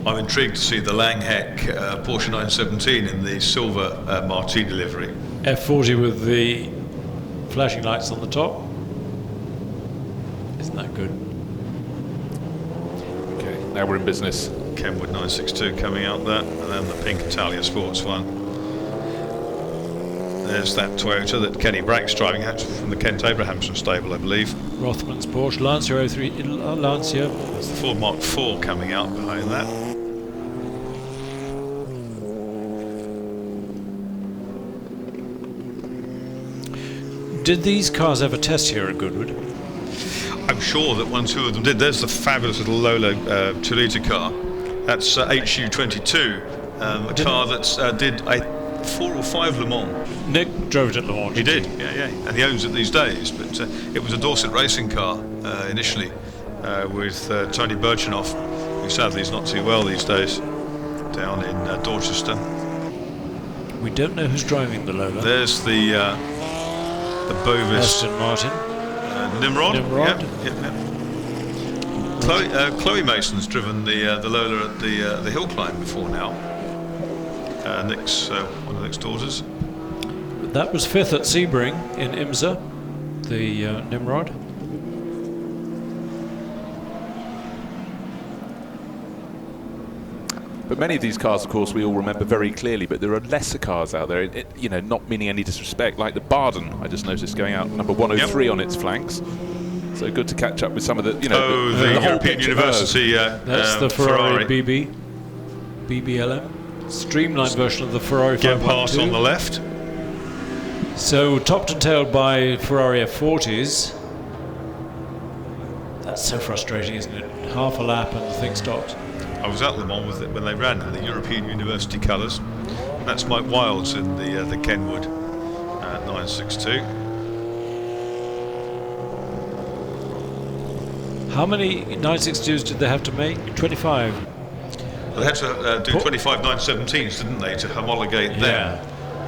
I'm intrigued to see the Langheck Porsche 917 in the silver Martini livery. F40 with the flashing lights on the top. Isn't that good? Okay, now we're in business. Kenwood 962 coming out there, and then the pink Italia Sports one. There's that Toyota that Kenny Brack's driving out from the Kent Abrahamson stable, I believe. Rothman's Porsche, Lancia 03, Lancia. There's the Ford Mark IV coming out behind that. Did these cars ever test here at Goodwood? I'm sure that 1-2 of them did. There's the fabulous little Lola 2-litre car. That's HU22, a car that did 4 or 5 Le Mans. Nick drove it at Le Mans. He did, yeah. And he owns it these days. But it was a Dorset racing car initially with Tony Birchenough, who sadly is not too well these days, down in Dorchester. We don't know who's driving the Lola. There's the Bovis Aston Martin. Nimrod. Nimrod. Yeah. Chloe Mason's driven the Lola at the hill climb before now. Nick's one of Nick's daughters. That was 5th at Sebring in IMSA, the Nimrod. But many of these cars, of course, we all remember very clearly, but there are lesser cars out there, not meaning any disrespect, like the Barden, I just noticed going out number 103 on its flanks. So good to catch up with some of the, the European University. That's the Ferrari BBLM. Streamlined version of the Ferrari 512. Gebhardt on the left. So topped and tailed by Ferrari F40s. That's so frustrating, isn't it? Half a lap and the thing stopped. I was at Le Mans with it when they ran in the European University colours. That's Mike Wilds in the Kenwood 962. How many 962s did they have to make? 25. Well, they had to do 25 917s, didn't they, to homologate them?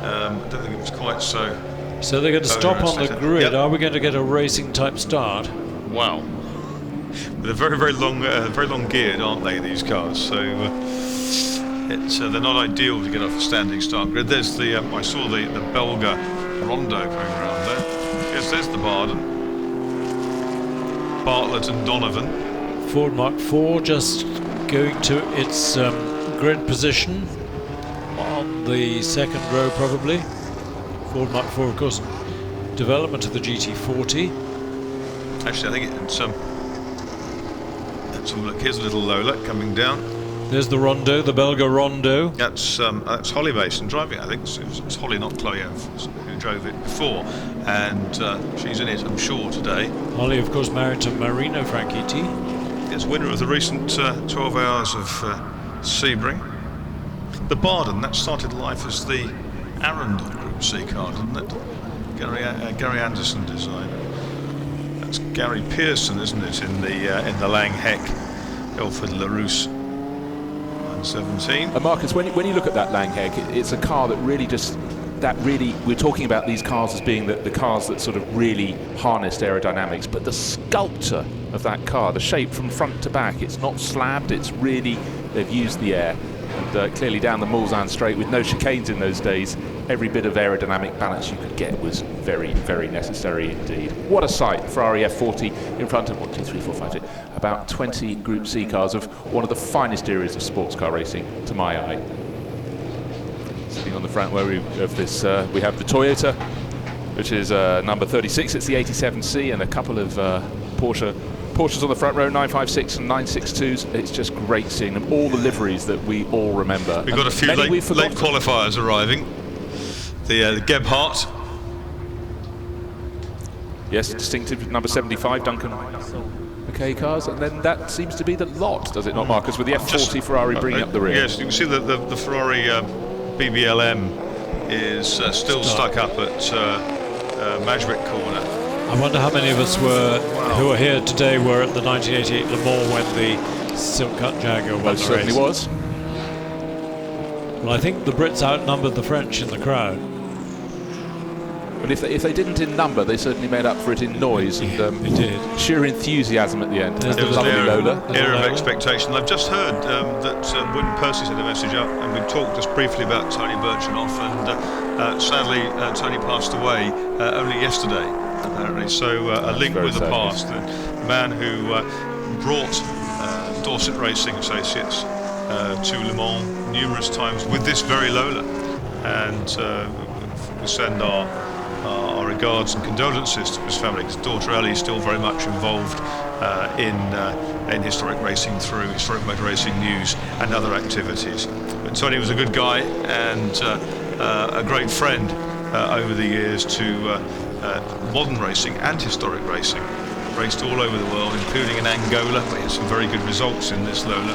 I don't think it was quite so. So they're going to stop on the grid. Yep. Are we going to get a racing type start? Wow. They're very, very long geared, aren't they, these cars? So they're not ideal to get off a standing start grid. There's the I saw the Belga Rondo going around there. Yes, there's the Barden, Bartlett and Donovan. Ford Mark IV just going to its grid position on the second row, probably. Ford Mark IV, of course, development of the GT40. Actually, I think it's look, here's a little Lola coming down. There's the Rondo, the Belga Rondo. That's Holly Mason driving, I think. It's Holly, not Chloe, who drove it before, and she's in it, I'm sure, today. Holly, of course, married to Marino Franchitti. Yes, winner of the recent 12 Hours of Sebring. The Barden, that started life as the Arundel Group C car, didn't it? Gary Anderson design. That's Gary Pearson, isn't it, in the Langheck Ilford LaRousse 117. Marcus, when you look at that Langheck, it's a car that really we're talking about these cars as being the cars that sort of really harnessed aerodynamics, but the sculpture of that car, the shape from front to back, it's not slabbed, it's really, they've used the air. And clearly down the Mulsanne straight with no chicanes in those days, every bit of aerodynamic balance you could get was very, very necessary indeed. What a sight, Ferrari F40 in front of 1, 2, 3, 4, 5, 6, about 20 Group C cars of one of the finest eras of sports car racing, to my eye. Sitting on the front row of this, we have the Toyota, which is number 36, it's the 87C, and a couple of Porsches on the front row, 956 and 962s. It's just great seeing them. All the liveries that we all remember. We've got a few late qualifiers arriving. The Gebhardt. Yes, distinctive number 75, Duncan McKay cars. And then that seems to be the lot, does it not, Marcus, with the F40 Ferrari bringing up the rear? Yes, you can see that the Ferrari BBLM is still stuck up at Majwick Corner. I wonder how many of us who are here today were at the 1988 Le Mans when the Silk Cut Jaguar won the race. Certainly was. Well, I think the Brits outnumbered the French in the crowd. And if they didn't in number, they certainly made up for it in noise and They did. sheer enthusiasm at the end. There's It was Lovely an Lola. era of expectation. I've just heard that Wooden Percy sent a message up, and we talked just briefly about Tony Birchenough, and sadly Tony passed away only yesterday, apparently. So a link very with the sad, past. The man who brought Dorset Racing Associates to Le Mans numerous times with this very Lola, and we send our regards and condolences to his family. His daughter Ellie is still very much involved in historic racing through Historic Motor Racing News and other activities. But Tony was a good guy and a great friend over the years to modern racing and historic racing. Raced all over the world, including in Angola, where he had some very good results in this Lola,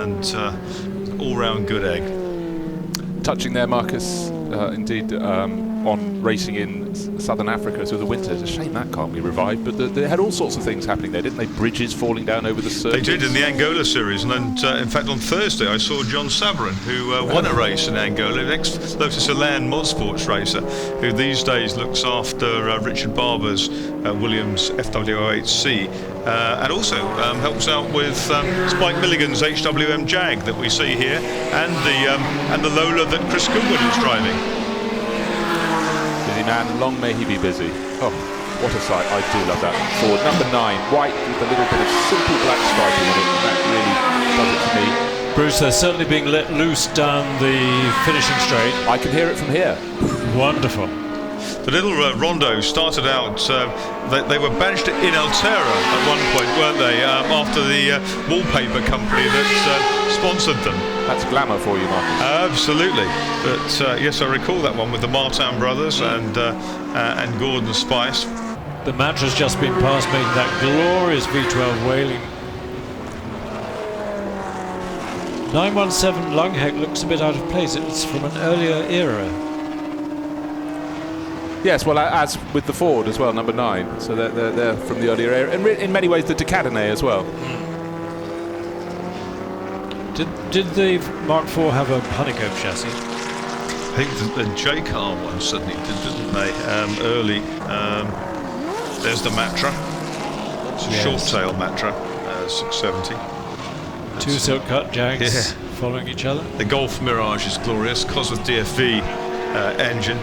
and all-round good egg. Touching there, Marcus, indeed, on racing in southern Africa through the winter. It's a shame that can't be revived, but they had all sorts of things happening there, didn't they? Bridges falling down over the surface. They did in the Angola series, and in fact on Thursday I saw John Savarin, who won a race in Angola, an ex-Lotus Elan Modsports racer, who these days looks after Richard Barber's Williams FW08C, and also helps out with Spike Milligan's HWM Jag that we see here, and the Lola that Chris Goodwood is driving. Busy man, long may he be busy. Oh, what a sight. I do love that. Ford, number 9, white with a little bit of simple black striping in it, and that really does it for me. Bruce, they're certainly being let loose down the finishing straight. I can hear it from here. Wonderful. The little rondo started out, they were badged in Altera at one point, weren't they, after the wallpaper company that sponsored them. That's glamour for you, Marcus. Absolutely. But yes, I recall that one with the Martin brothers and Gordon Spice. The Matra's just been past, making that glorious V12 wailing. 917 Lungheck looks a bit out of place. It's from an earlier era. Yes, well, as with the Ford as well, number 9. So they're from the earlier era. And in many ways, the Decadene as well. Did the Mark IV have a honeycomb chassis? I think the J-car one certainly did, didn't they? Early. There's the Matra. It's a short-tail Matra, 670. Two silk cut Jags following each other. The Golf Mirage is glorious, Cosworth DFV engine.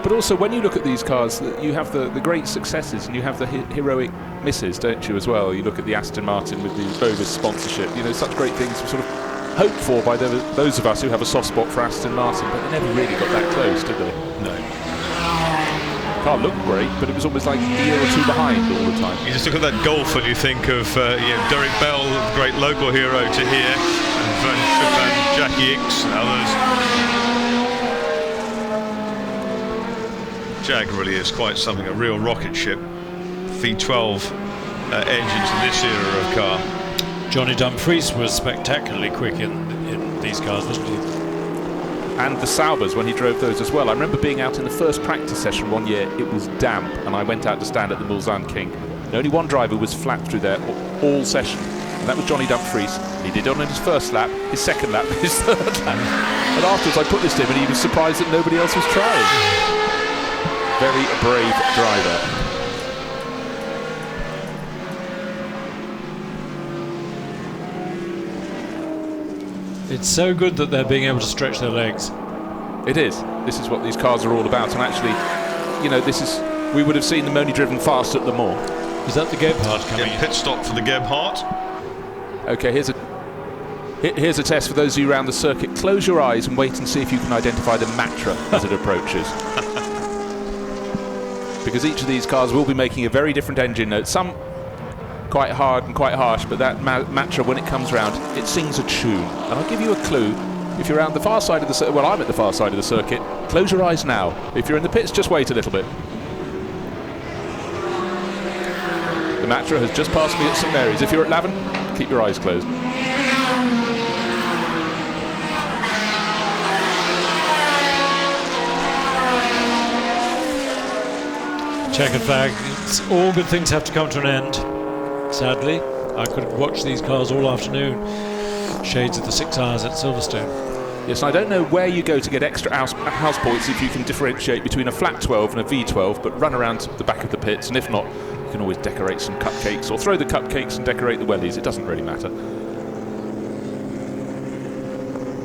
But also, when you look at these cars, you have the great successes and you have the heroic misses, don't you, as well? You look at the Aston Martin with the bogus sponsorship. You know, such great things sort of hoped for by those of us who have a soft spot for Aston Martin, but they never really got that close, did they? No. The car looked great, but it was almost like a year or two behind all the time. You just look at that Golf and you think of Derek Bell, the great local hero to here, and Van Tripp and Jackie Hicks and others. Jag really is quite something, a real rocket ship. V12 engines in this era of car. Johnny Dumfries was spectacularly quick in these cars, wasn't he? And the Saubers, when he drove those as well. I remember being out in the first practice session one year, it was damp, and I went out to stand at the Mulsanne King. And only one driver was flat through there all session, and that was Johnny Dumfries. He did it on his first lap, his second lap, his third lap. And afterwards I put this to him, and he was surprised that nobody else was trying. Very brave driver. It's so good that they're being able to stretch their legs. It is. This is what these cars are all about. And actually, you know, we would have seen them only driven fast at Le Mans. Is that the Gebhardt coming in? Pit stop for the Gebhardt. Okay, here's a test for those of you around the circuit. Close your eyes and wait and see if you can identify the Matra as it approaches. Because each of these cars will be making a very different engine note. Some quite hard and quite harsh, but that Matra, when it comes round, it sings a tune. And I'll give you a clue. If you're around the far side of the circuit, well, I'm at the far side of the circuit, close your eyes now. If you're in the pits, just wait a little bit. The Matra has just passed me at St Mary's. If you're at Lavin, keep your eyes closed. Checkered flag. It's all good things have to come to an end. Sadly, I could have watched these cars all afternoon. Shades of the 6 hours at Silverstone. Yes, I don't know where you go to get extra house points if you can differentiate between a flat 12 and a V12, but run around to the back of the pits, and if not, you can always decorate some cupcakes, or throw the cupcakes and decorate the wellies. It doesn't really matter.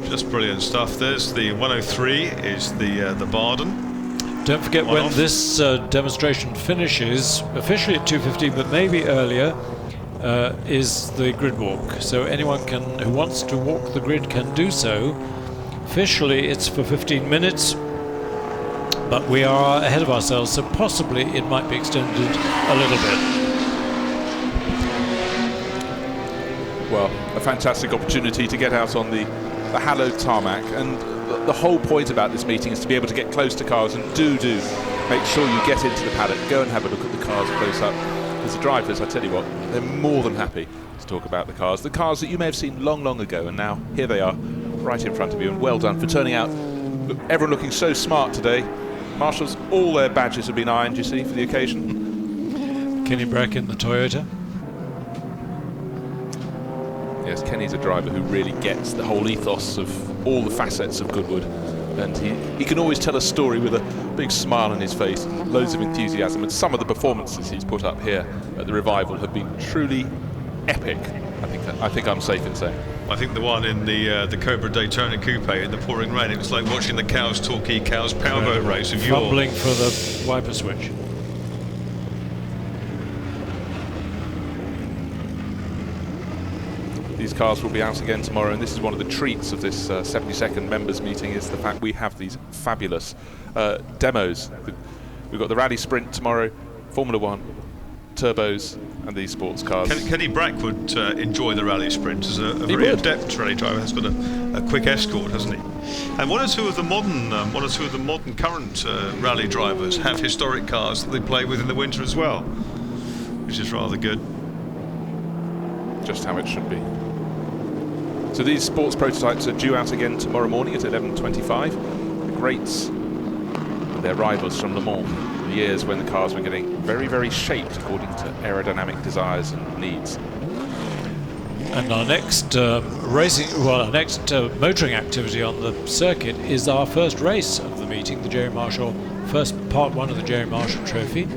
Just brilliant stuff. There's the 103 is the Barden. Don't forget One when off. this demonstration finishes, officially at 2:15, but maybe earlier, is the grid walk. So anyone who wants to walk the grid can do so. Officially, it's for 15 minutes, but we are ahead of ourselves, so possibly it might be extended a little bit. Well, a fantastic opportunity to get out on the hallowed tarmac, and the whole point about this meeting is to be able to get close to cars, and do make sure you get into the paddock, go and have a look at the cars close up. As the drivers, I tell you what, they're more than happy to talk about the cars that you may have seen long ago, and now here they are right in front of you, and well done for turning out. Look, everyone looking so smart today. Marshals, all their badges have been ironed, you see, for the occasion. Kenny Brack in the Toyota. Yes, Kenny's a driver who really gets the whole ethos of all the facets of Goodwood, and he can always tell a story with a big smile on his face and loads of enthusiasm, and some of the performances he's put up here at the Revival have been truly epic. I think I'm safe in saying. I think the one in the Cobra Daytona Coupe in the pouring rain, it was like watching the Cows Torquay Cows powerboat race of yore. Fumbling for the wiper switch. These cars will be out again tomorrow, and this is one of the treats of this 72nd members meeting, is the fact we have these fabulous demos. We've got the Rally Sprint tomorrow, Formula 1, turbos, and these sports cars. Kenny Brack would enjoy the Rally Sprint as a very adept rally driver. Has got a quick escort, hasn't he? And one or two of the modern current rally drivers have historic cars that they play with in the winter as well, which is rather good. Just how it should be. So these sports prototypes are due out again tomorrow morning at 11:25. The greats and their rivals from Le Mans, the years when the cars were getting very shaped according to aerodynamic desires and needs. And our next motoring activity on the circuit is our first race of the meeting, the Jerry Marshall, first part 1 of the Jerry Marshall Trophy.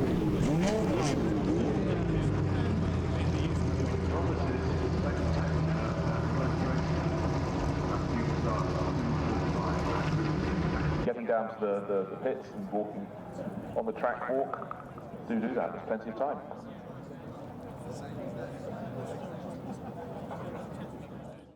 Down to the pits and walking on the track walk, do that, there's plenty of time.